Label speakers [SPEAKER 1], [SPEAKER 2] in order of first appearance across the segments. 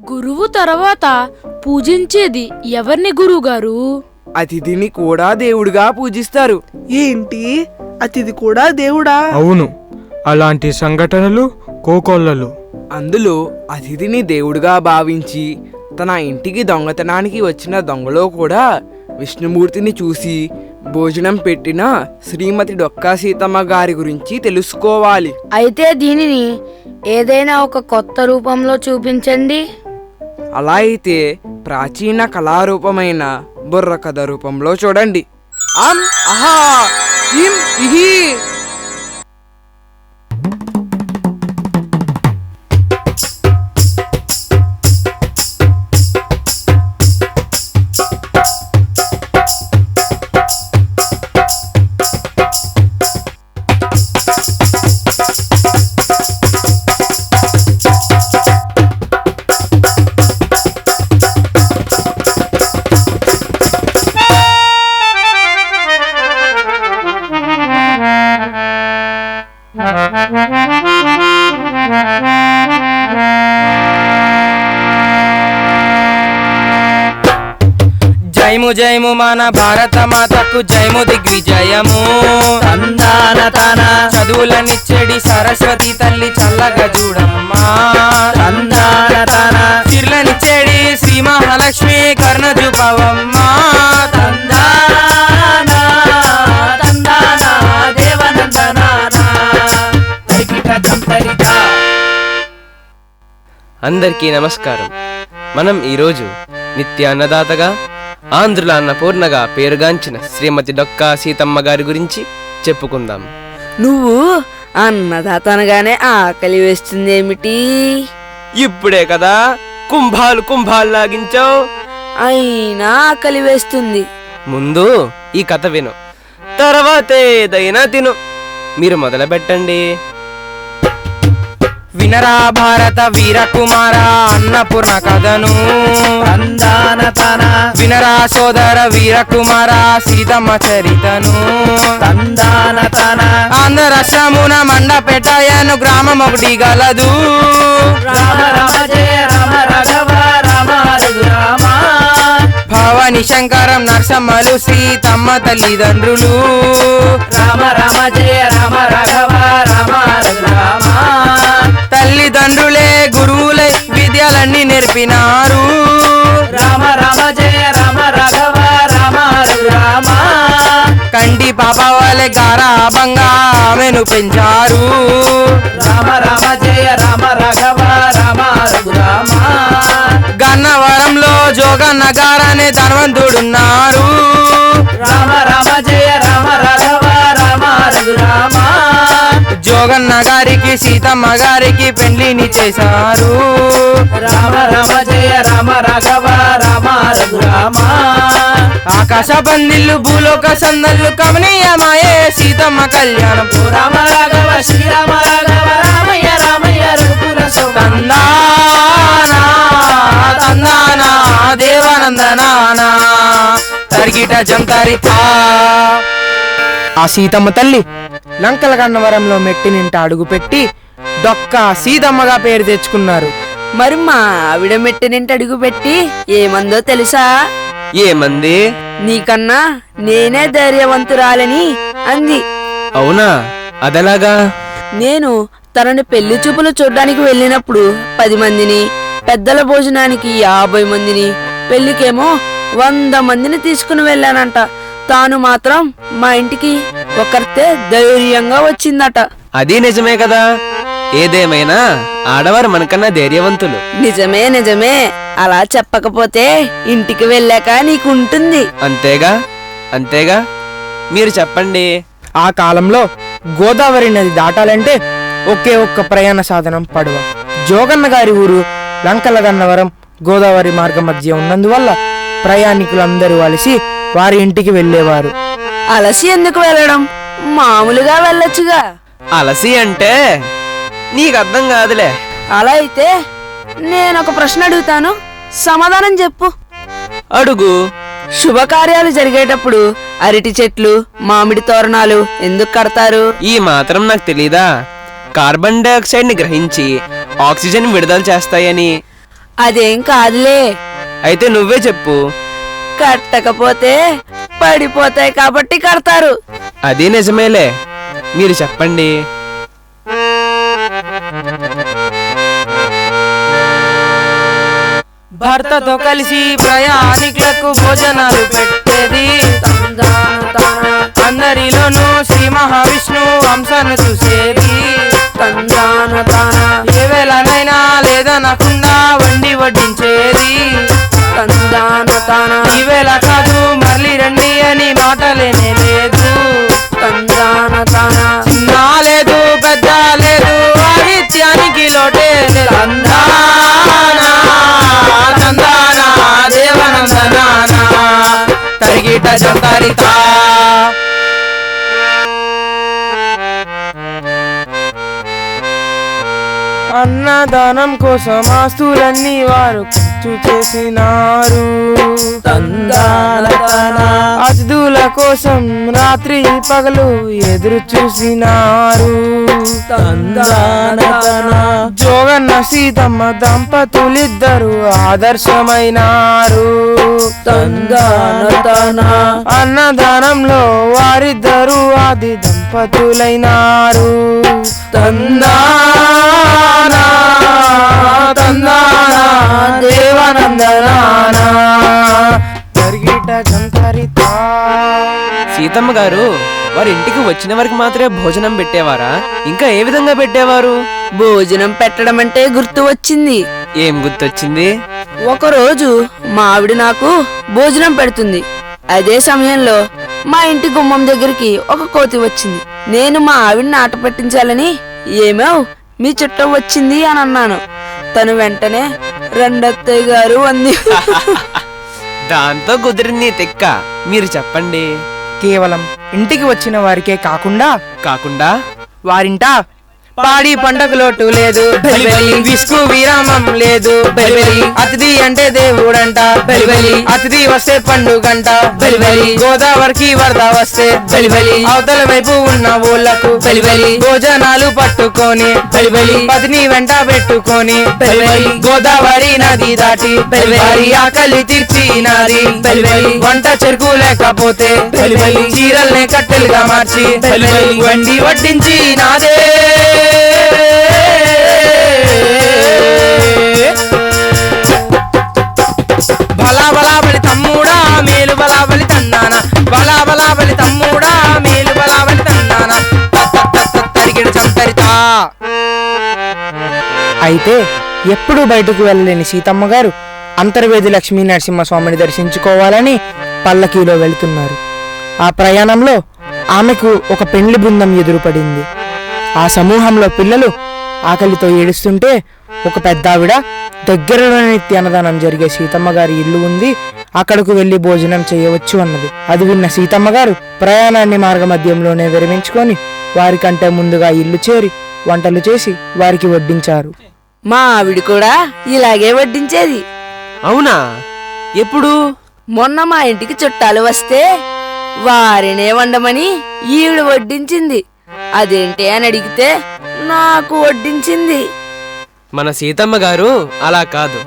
[SPEAKER 1] గురువు తర్వాత పూజించేది ఎవరిని గురువుగారు?
[SPEAKER 2] అతిథిని కూడా దేవుడిగా పూజిస్తారు.
[SPEAKER 3] ఏంటి, అతిథి కూడా దేవుడా?
[SPEAKER 4] అవును, అలాంటి సంఘటనలు కోకొల్లలు.
[SPEAKER 2] అందులో అతిథిని దేవుడిగా భావించి తన ఇంటికి దొంగతనానికి వచ్చిన దొంగలో కూడా విష్ణుమూర్తిని చూసి భోజనం పెట్టిన శ్రీమతి డొక్కా సీతమ్మ గారి గురించి తెలుసుకోవాలి.
[SPEAKER 5] అయితే దీనిని ఏదైనా ఒక కొత్త రూపంలో చూపించండి.
[SPEAKER 2] అలా అయితే ప్రాచీన కళారూపమైన బుర్రకథ రూపంలో చూడండి. అం అహా ఇం ఇహి.
[SPEAKER 6] జయము జయము మన భారత మాతకు జయము దిగ్విజయము. తందాన తన చదువులనిచ్చేడి సరస్వతి తల్లి చల్లగా చూడమ్మా. తందాన తన సిర్లనిచ్చేడి శ్రీ మహాలక్ష్మి కర్ణ చూపవమ్మా. తందాన తందాన దేవనందనాన తరికిట జంతరిట. అందరికీ నమస్కారం. మనం ఈరోజు నిత్య అన్నదాతగా ఆంధ్రుల అన్నపూర్ణగా పేరుగాంచిన శ్రీమతి డొక్కా సీతమ్మ గారి గురించి చెప్పుకుందాం.
[SPEAKER 5] నువ్వు అన్నదాత అనగానే ఆకలి వేస్తుందేమిటి?
[SPEAKER 6] ఇప్పుడే కదా కుంభాలు లాగించావు.
[SPEAKER 5] అయినా ఆకలి వేస్తుంది.
[SPEAKER 6] ముందు ఈ కథ విను, తర్వాత ఏదైనా తిను. మీరు మొదలు పెట్టండి. వినరా భారత వీర కుమార అన్నపూర్ణ కథను. వినరా సోదర వీర కుమార సీతమ్మ చరితను. ఆంధ్ర రాష్ట్రమున మండపేటయను గ్రామం ఒకటి గలదు. భవాని శంకరం నరసమ్మలు సీతమ్మ తల్లిదండ్రులు. రామ రామ జయ రామ రాఘవ రామ రామ. తల్లిదండ్రులే గురువులే విద్యలన్నీ నేర్పినారు. రామ రామ జయ రామ రాఘవ రామ రామ. కంటి పాప వాళ్ళే గారాబంగా ఆమెను పెంచారు. రామ రామ జయ రామ రాఘవ రామ రామ. గన్నవరంలో జోగన్న గారనే ధనవంతుడున్నారు. రామ రామ జయ రామ రాఘవ రామ రామ. జోగన్న గారికి సీతమ్మ గారికి పెళ్లిని చేశారు. రామ రామ జయ రామ రాఘవ రామ రామ. ఆకాశ పందిళ్ళు భూలోక సందళ్ళు కమనీయమాయే సీతమ్మ కళ్యాణం. రామ రాఘవ శ్రీరామ రాఘవ రామయ్య రామయ్య రఘుకుల తందానా తందానా దేవానందనానా తరిగిట జంతరిత. ఆ సీతమ్మ తల్లి లంకల గన్నవరంలో మెట్టి నింట అడుగుపెట్టి డొక్కా సీతమ్మగా పేరు తెచ్చుకున్నారు.
[SPEAKER 5] మరి మా ఆవిడ మెట్టినింటి అడుగు పెట్టి ఏమందో తెలుసా?
[SPEAKER 6] ఏమంది?
[SPEAKER 5] నీకన్నా నేనే ధైర్యవంతురాలని అంది.
[SPEAKER 6] అవునా, అదలాగా?
[SPEAKER 5] నేను తనని పెళ్లి చూపులు చూడ్డానికి వెళ్ళినప్పుడు 10 మందిని, పెద్దల భోజనానికి 50 మందిని, పెళ్లికేమో 100 మందిని తీసుకుని వెళ్ళానంట. తాను మాత్రం మా ఇంటికి ఒకరితే ధైర్యంగా వచ్చిందట.
[SPEAKER 6] అది నిజమే కదా. ఏదేమైనా ఆడవారు మనకన్నా ధైర్యవంతులు.
[SPEAKER 5] నిజమే నిజమే. అలా చెప్పకపోతే ఇంటికి వెళ్ళాక నీకుంటుంది.
[SPEAKER 6] అంతేగా అంతేగా. మీరు చెప్పండి.
[SPEAKER 3] ఆ కాలంలో గోదావరి నది దాటాలంటే ఒకే ఒక్క ప్రయాణ సాధనం పడవ. జోగన్న గారి ఊరు లంకల గన్నవరం గోదావరి మార్గం మధ్య ఉన్నందువల్ల ప్రయాణికులందరూ అలసి వారి ఇంటికి వెళ్ళేవారు.
[SPEAKER 5] అలసి ఎందుకు వెళ్ళడం? మామూలుగా వెళ్ళొచ్చుగా.
[SPEAKER 6] అలసి అంటే నీకు అర్థం కాదులే.
[SPEAKER 5] అలా అయితే నేనొక ప్రశ్న అడుగుతాను, సమాధానం చెప్పు.
[SPEAKER 6] అడుగు.
[SPEAKER 5] శుభకార్యాలు జరిగేటప్పుడు అరటి చెట్లు, మామిడి తోరణాలు ఎందుకు కడతారు?
[SPEAKER 6] ఈ మాత్రం నాకు తెలీదా? కార్బన్ డైఆక్సైడ్ ని గ్రహించి ఆక్సిజన్ విడుదల చేస్తాయని.
[SPEAKER 5] అదేం కాదులే.
[SPEAKER 6] అయితే నువ్వే చెప్పు.
[SPEAKER 5] కట్టకపోతే పడిపోతాయి కాబట్టి కడతారు.
[SPEAKER 6] అది నిజమేలే, మీరు చెప్పండి.
[SPEAKER 3] భర్తతో కలిసి ప్రయాణికులకు భోజనాలు పెట్టేది. అందరిలోనూ శ్రీ మహావిష్ణు అంశాన్ని చూసేది. ఏ వేళనైనా లేదనకుండా వండి వడ్డించేది. ఈ వేళ కాదు మళ్ళీ రండి అని మాటలేనే లేదు. చిన్న లేదు పెద్ద లేదు ఆదిత్యానికి లోటే లేదు. తందానా దేవనందనానా తరిగిట జంతరితా. అన్నదానం కోసం ఆస్తులన్నీ వారు ఖర్చు చేసినారు. అతిథుల కోసం రాత్రి పగలు ఎదురు చూసినారు. జోగన్న సీతమ్మ దంపతులిద్దరు ఆదర్శమైనారు. అన్నదానంలో వారిద్దరు ఆది దంపతులైనారు. తందానా తందానా దేవనందనానా జరిగిట జంతరితా.
[SPEAKER 6] సీతమ్మ గారు వారి ఇంటికి వచ్చిన వారికి మాత్రమే భోజనం పెట్టేవారా? ఇంకా ఏ విధంగా పెట్టేవారు?
[SPEAKER 5] భోజనం పెట్టడం అంటే గుర్తు వచ్చింది.
[SPEAKER 6] ఏం గుర్తొచ్చింది?
[SPEAKER 5] ఒకరోజు మా ఆవిడ నాకు భోజనం పెడుతుంది. అదే సమయంలో మా ఇంటి గుమ్మం దగ్గరికి ఒక కోతి వచ్చింది. నేను మా ఆవిడని ఆట పట్టించాలని ఏమో మీ చుట్టం వచ్చింది అని అన్నాను. తను వెంటనే రెండత్తయ్య గారు అంది.
[SPEAKER 6] దాంతో కుదిరింది తెక్క. మీరు చెప్పండి.
[SPEAKER 3] కేవలం ఇంటికి వచ్చిన వారికే కాకుండా వారింట పాడి పంటకు లోటు లేదు. విసుగు విరామం లేదు. అతిథి అంటే దేవుడంట. అతిథి వస్తే పండుగంట. గోదావరికి వరద వస్తే అవతల వైపు ఉన్న ఊళ్ళకు భోజనాలు పట్టుకొని పతిని వెంట పెట్టుకొని గోదావరి నది దాటి ఆకలి తీర్చినది. వంట చెరుకు లేకపోతే చీరల్ని కట్టెలుగా మార్చి వండి వడ్డించి నాదే. బలా బలా బలి తమ్ముడా మేలు బలా బలి తందానా. బలా బలా బలి తమ్ముడా మేలు బలా బలి తందానా తరిగిడ చంతరితా. అయితే ఎప్పుడు బయటకు వెళ్ళలేని సీతమ్మ గారు అంతర్వేది లక్ష్మీ నరసింహస్వామిని దర్శించుకోవాలని పల్లకీలో వెళుతున్నారు. ఆ ప్రయాణంలో ఆమెకు ఒక పెండ్లి బృందం ఎదురుపడింది. ఆ సమూహంలో పిల్లలు ఆకలితో ఏడుస్తుంటే ఒక పెద్దావిడ దగ్గరలోని నిత్య అన్నదానం జరిగే సీతమ్మ గారి ఇల్లు ఉంది, అక్కడకు వెళ్లి భోజనం చేయవచ్చు అన్నది. అది విన్న సీతమ్మ గారు ప్రయాణాన్ని మార్గమధ్యంలోనే విరమించుకొని వారికంటే ముందుగా ఇల్లు చేరి వంటలు చేసి వారికి వడ్డించారు.
[SPEAKER 5] మా ఆవిడ కూడా ఇలాగే వడ్డించేది.
[SPEAKER 6] అవునా? ఎప్పుడు?
[SPEAKER 5] మొన్న మా ఇంటికి చుట్టాలు వస్తే వారినే వండమని ఈవిడ వడ్డించింది. అదేంటి అని అడిగితే నాకు వడ్డించింది.
[SPEAKER 6] మన సీతమ్మ గారు అలా కాదు,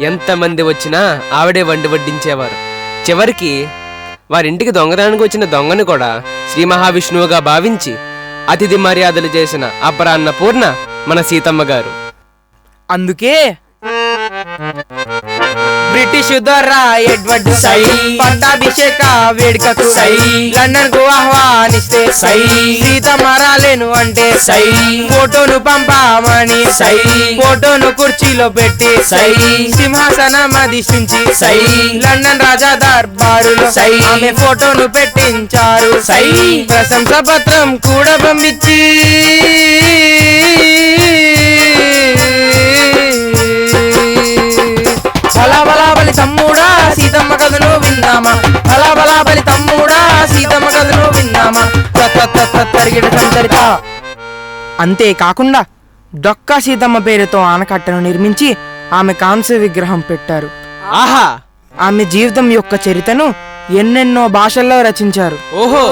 [SPEAKER 6] ఎంతమంది వచ్చినా ఆవిడే వండి వడ్డించేవారు. చివరికి వారింటికి దొంగతనానికి వచ్చిన దొంగను కూడా శ్రీ మహావిష్ణువుగా భావించి అతిథి మర్యాదలు చేసిన అపరాన్న పూర్ణ మన సీతమ్మ గారు.
[SPEAKER 3] అందుకే బ్రిటిష్ దొర ఎడ్వర్డ్ సై పట్టాభిషేక వేడుకకు సై లండన్ కు ఆహ్వానిస్తే సై సీతమ్మ రాలేను అంటే సై ఫోటోను పంపామని సై ఫోటోను కుర్చీలో పెట్టి సై సింహాసనం అధిష్ఠించి సై లండన్ రాజా దర్బారులో సై ఆమె ఫోటోను పెట్టించారు. సై ప్రశంస పత్రం కూడా పంపించి బలా బలా బలి తమ్ముడా సీతమ్మ కథను విందామా. బలా బలా బలి తమ్ముడా సీతమ్మ కథను విందామా తరిగిడ సంతరిత. అంతేకాకుండా డొక్కా సీతమ్మ పేరుతో ఆనకట్టను నిర్మించి ఆమె కాంస్య విగ్రహం పెట్టారు.
[SPEAKER 6] ఆహా!
[SPEAKER 3] ఆమె జీవితం యొక్క చరిత్రను ఎన్నెన్నో భాషల్లో రచించారు.
[SPEAKER 6] ఓహో!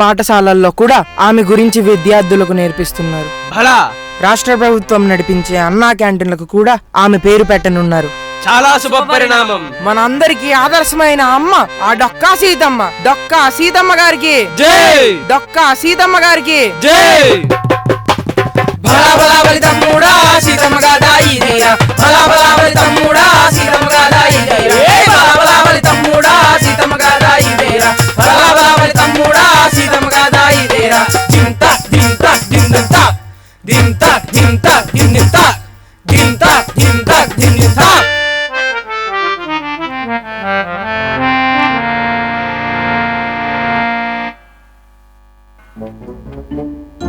[SPEAKER 3] పాఠశాలల్లో కూడా ఆమె గురించి విద్యార్థులకు నేర్పిస్తున్నారు.
[SPEAKER 6] భలా!
[SPEAKER 3] రాష్ట్ర ప్రభుత్వం నడిపించే అన్నా క్యాంటీన్లకు కూడా ఆమె పేరు పెట్టనున్నారు.
[SPEAKER 6] చాలా శుభ పరిణామం.
[SPEAKER 3] మనందరికి ఆదర్శమైన అమ్మ ఆ డొక్కా సీతమ్మ. డొక్కా సీతమ్మ గారికి
[SPEAKER 6] జై.
[SPEAKER 3] డొక్కా సీతమ్మ గారికి
[SPEAKER 6] జై.
[SPEAKER 3] బలా బలా బలి తమ్ముడా సీతమ్మ గాదా ఇదేరా. బలా బలా బలి తమ్ముడా సీతమ్మ గాదా ఇదేరా. బలా బలా బలి తమ్ముడా సీతమ్మ గాదా ఇదేరా. బలా బలా బలి తమ్ముడా సీతమ్మ గాదా ఇదేరా. దింత దింత దింత దింత దింత దింత దింత దింత దింత.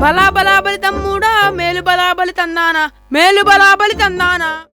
[SPEAKER 5] బలా బలా బలి తమ్ముడా మేలు బలా బలి తందానా మేలు బలా బలి తందానా.